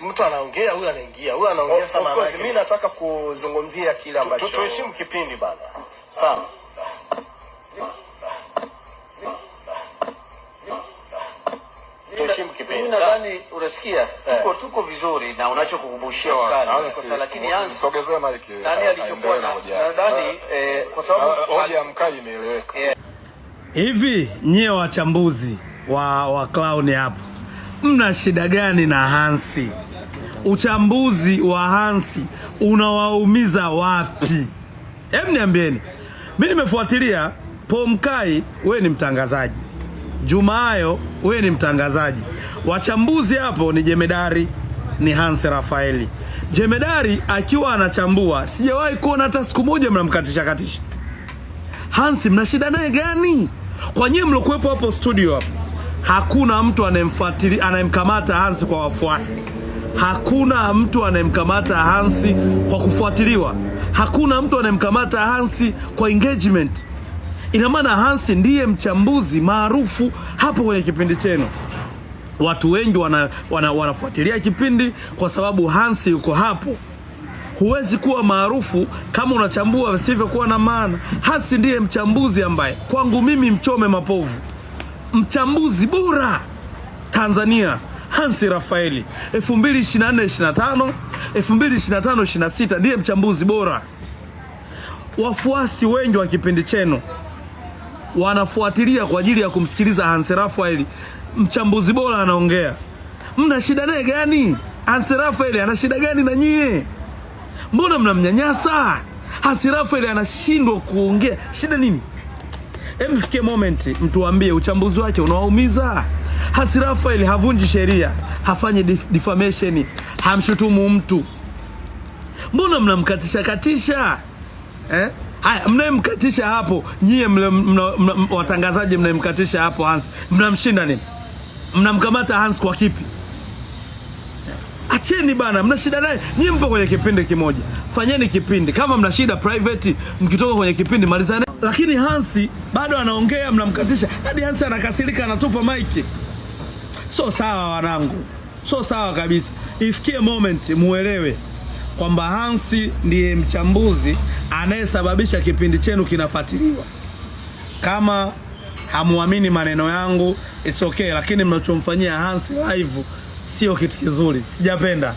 Mtu anaongea, huyu anaingia, huyu anaongea sana. Of course mimi nataka kuzungumzia kile ambacho tuheshimu kipindi bana. Sawa. Tuheshimu kipindi. Nadhani unasikia tuko vizuri na unachokukumbushia wakati sasa, lakini sogezea mic. Nani alichokuwa nadhani kwa sababu hoja mkai imeeleweka. Hivi nyie wachambuzi wa clown hapo, mna shida gani na Hansi? Uchambuzi wa Hansi unawaumiza wapi? Hebu niambieni. Mimi nimefuatilia. Pomkai wewe ni mtangazaji, Jumayo wewe ni mtangazaji, wachambuzi hapo ni Jemedari, ni Hansi Rafaeli. Jemedari akiwa anachambua sijawahi kuona hata siku moja mnamkatisha. Hansi mna shida naye gani? Kwa nyinyi mlokuepo hapo studio hapo, hakuna mtu anemfuatilia anayemkamata Hansi kwa wafuasi. Hakuna mtu anemkamata Hansi kwa kufuatiliwa. Hakuna mtu anemkamata Hansi kwa engagement. Ina maana Hansi ndiye mchambuzi maarufu hapo kwenye kipindi chenu. Watu wengi wanafuatilia kipindi kwa sababu Hansi yuko hapo. Huwezi kuwa maarufu kama unachambua visivyo kuwa na maana. Hansi ndiye mchambuzi ambaye kwangu mimi mchome mapovu, mchambuzi bora Tanzania, Hansi Rafaeli. 2024-25, 2025-26 ndiye mchambuzi bora. Wafuasi wengi wa kipindi chenu wanafuatilia kwa ajili ya kumsikiliza Hansi Rafaeli, mchambuzi bora anaongea. Mna shida naye gani? Hansi Rafaeli ana shida gani na nyie? Mbona mnamnyanyasa? Hansi Rafaeli anashindwa kuongea. Shida nini? Hebu fikie moment mtuambie uchambuzi wake unawaumiza. Hansi Rafaeli havunji sheria, hafanyi defamation, hamshutumu mtu. Mbona mnamkatisha? Haya, mnayemkatisha hapo nyie watangazaji, mnayemkatisha hapo Hansi, mnamshinda nini? Mnamkamata Hansi kwa kipi? Acheni bana, mna shida naye. Nyie mpo kwenye kipindi kimoja, fanyeni kipindi. Kama mna shida private, mkitoka kwenye kipindi malizane. Lakini Hansi bado anaongea, mnamkatisha. Hadi Hansi anakasirika, anatupa mic. So sawa wanangu, so sawa kabisa. Ifikie moment muelewe kwamba Hansi ndiye mchambuzi anayesababisha kipindi chenu kinafuatiliwa. Kama hamuamini maneno yangu, it's okay, lakini mnachomfanyia Hansi live sio kitu kizuri. Sijapenda.